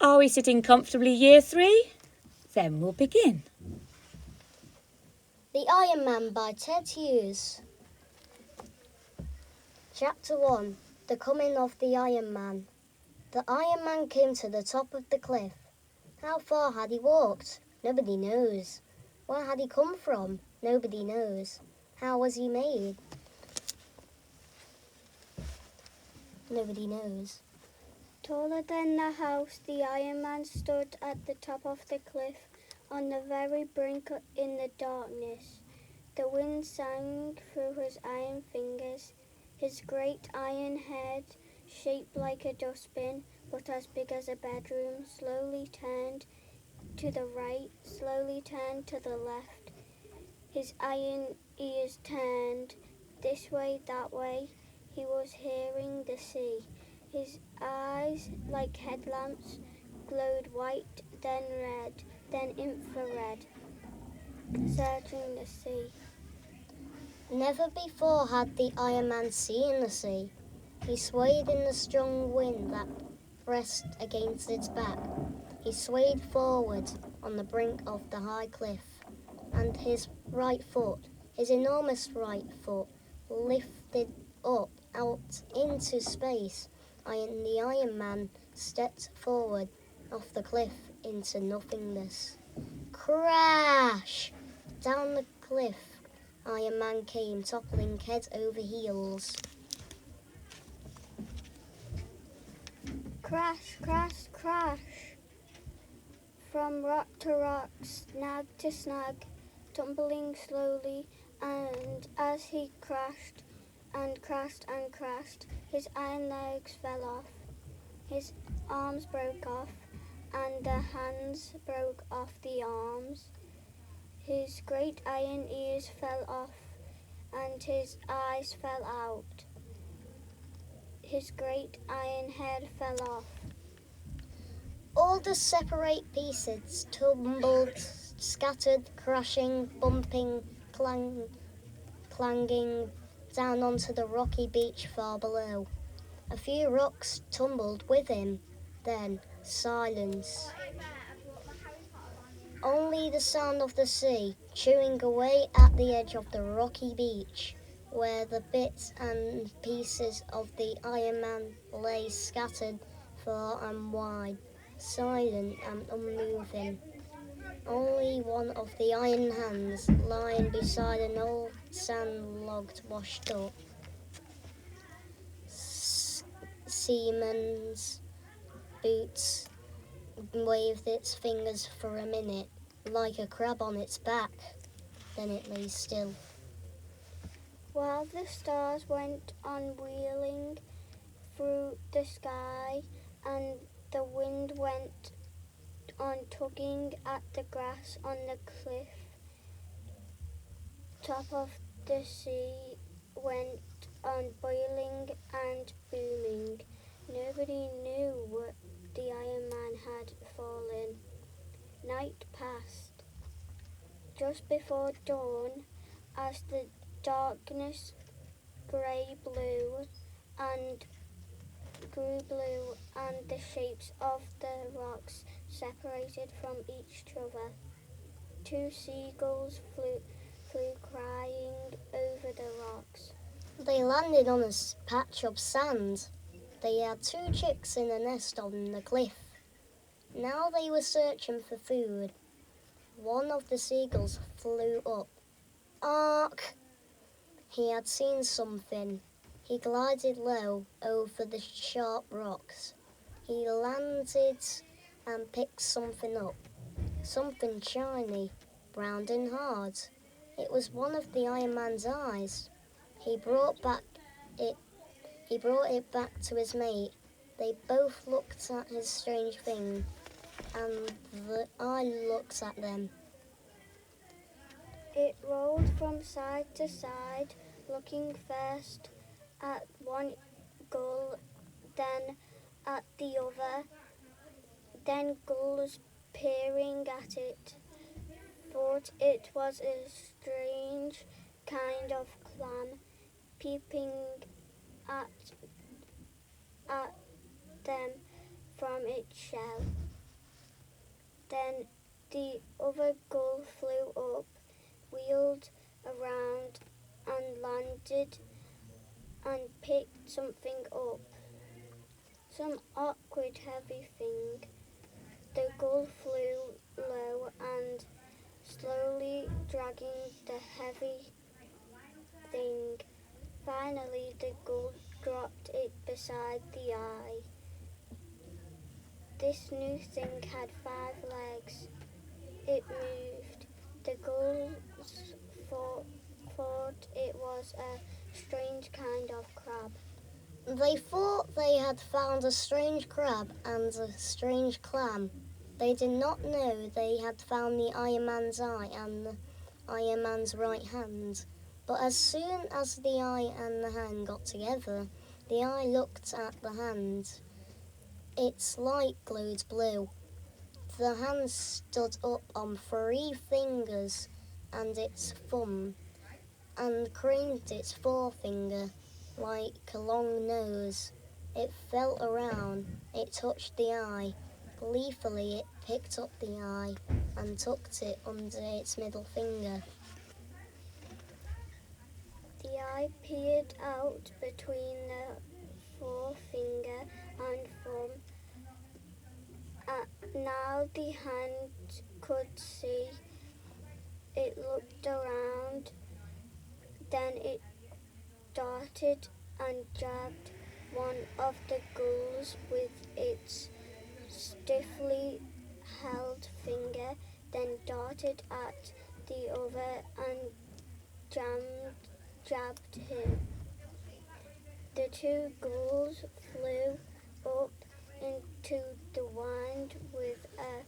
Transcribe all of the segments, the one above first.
Are we sitting comfortably, Year 3? Then we'll begin. The Iron Man by Ted Hughes. Chapter 1. The Coming of the Iron Man. The Iron Man came to the top of the cliff. How far had he walked? Nobody knows. Where had he come from? Nobody knows. How was he made? Nobody knows. Taller than the house, the Iron Man stood at the top of the cliff, on the very brink in the darkness. The wind sang through his iron fingers. His great iron head, shaped like a dustbin, but as big as a bedroom, slowly turned to the right, slowly turned to the left. His iron ears turned this way, that way. He was hearing the sea. His eyes, like headlamps, glowed white, then red, then infrared, searching the sea. Never before had the Iron Man seen the sea. He swayed in the strong wind that pressed against its back. He swayed forward on the brink of the high cliff, and his right foot, his enormous right foot, lifted up out into space, and the Iron Man stepped forward off the cliff into nothingness. Crash! Down the cliff, Iron Man came, toppling head over heels. Crash, crash, crash! From rock to rock, snag to snag, tumbling slowly, and as he crashed and crashed and crashed, his iron legs fell off, his arms broke off, and the hands broke off the arms. His great iron ears fell off, and his eyes fell out. His great iron head fell off. All the separate pieces tumbled, scattered, crashing, bumping, clanging down onto the rocky beach far below. A few rocks tumbled with him, then silence. Only the sound of the sea chewing away at the edge of the rocky beach, where the bits and pieces of the Iron Man lay scattered far and wide, silent and unmoving. Only one of the iron hands lying beside an old sand log washed up. Seaman's boots waved its fingers for a minute, like a crab on its back. Then it lay still. While the stars went on wheeling through the sky, and the wind went on tugging at the grass on the cliff top of the sea went on boiling and booming. Nobody knew what the Iron Man had fallen. Night passed. Just before dawn, as the darkness grew blue and the shapes of the rocks separated from each other, two seagulls flew crying over the rocks. They landed on a patch of sand. They had two chicks in a nest on the cliff. Now they were searching for food. One of the seagulls flew up. Ark! He had seen something. He glided low over the sharp rocks. He landed and picked something up. Something shiny, brown and hard. It was one of the Iron Man's eyes. He brought it back to his mate. They both looked at his strange thing, and the eye looked at them. It rolled from side to side, looking first at one gull, then at the other. Then gulls peering at it thought it was a strange kind of clam peeping at them from its shell. Then the other gull flew up, wheeled around and landed and picked something up. Some awkward heavy thing. The gull flew low and slowly dragging the heavy thing. Finally, the gull dropped it beside the eye. This new thing had 5 legs. It moved. The gulls thought it was a strange kind of crab. They thought they had found a strange crab and a strange clam. They did not know they had found the Iron Man's eye and the Iron Man's right hand. But as soon as the eye and the hand got together, the eye looked at the hand. Its light glowed blue. The hand stood up on 3 fingers and its thumb, and craned its forefinger like a long nose. It felt around, it touched the eye. Gleefully it picked up the eye and tucked it under its middle finger. The eye peered out between the forefinger and thumb. Now the hand could see. It looked around. Then it darted and jabbed one of the gulls with its stiffly held finger, then darted at the other and jabbed him. The 2 gulls flew up into the wind with a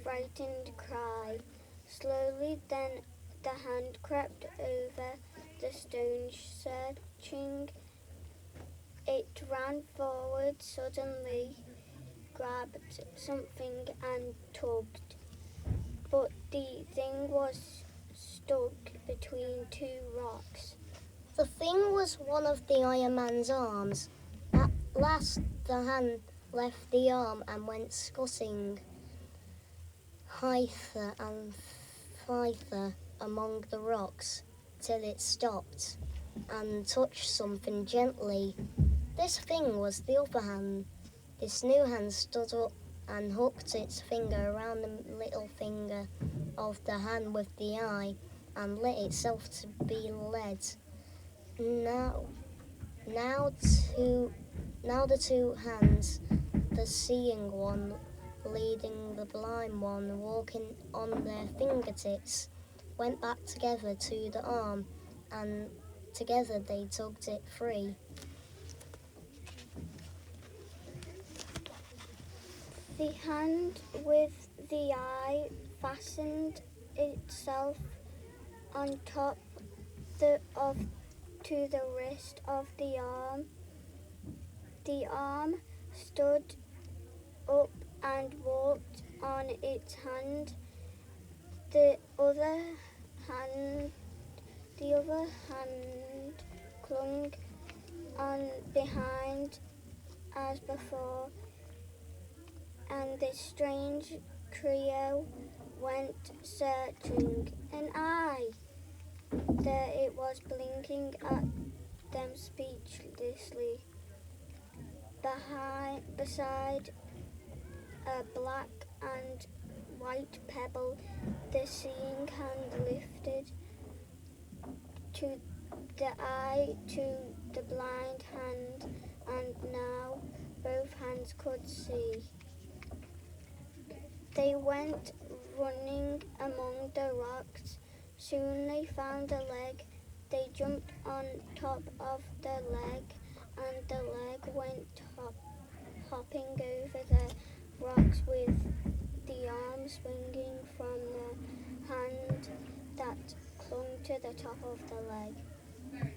frightened cry. Slowly then the hand crept over the stone, searching. It ran forward suddenly, grabbed something and tugged. But the thing was stuck between 2 rocks. The thing was one of the Iron Man's arms. At last the hand left the arm and went scuttling hither and thither among the rocks till it stopped and touched something gently. This thing was the other hand. This new hand stood up and hooked its finger around the little finger of the hand with the eye and let itself to be led. Now the 2 hands, the seeing one leading the blind one, walking on their fingertips, went back together to the arm, and together they tugged it free. The hand with the eye fastened itself on top to the wrist of the arm. The arm stood up and walked on its hand. The other hand clung on behind as before, and the strange trio went searching. An eye! There it was, blinking at them speechlessly. Beside a black and white pebble, the seeing hand lifted to the eye to the blind hand, and now both hands could see. They went running among the rocks. Soon they found a leg. They jumped on top of the leg, and the leg went hopping over the rocks with the arm swinging from the hand that clung to the top of the leg.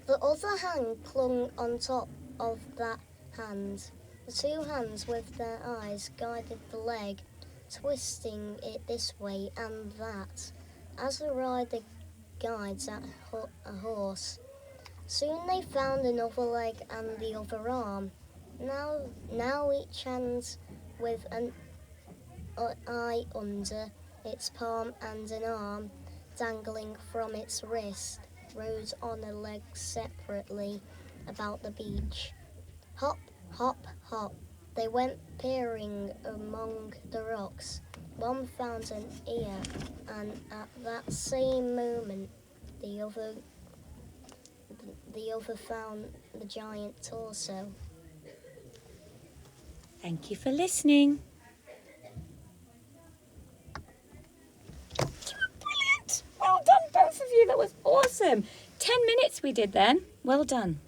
The other hand clung on top of that hand. The 2 hands with their eyes guided the leg, twisting it this way and that, as a rider guides a horse. Soon they found another leg and the other arm. Now each hand with eye under its palm and an arm dangling from its wrist rose on a leg separately about the beach. Hop, hop, hop. They went peering among the rocks. One found an ear, and at that same moment, the other found the giant torso. Thank you for listening. Brilliant. Well done, both of you. That was awesome. 10 minutes we did then. Well done.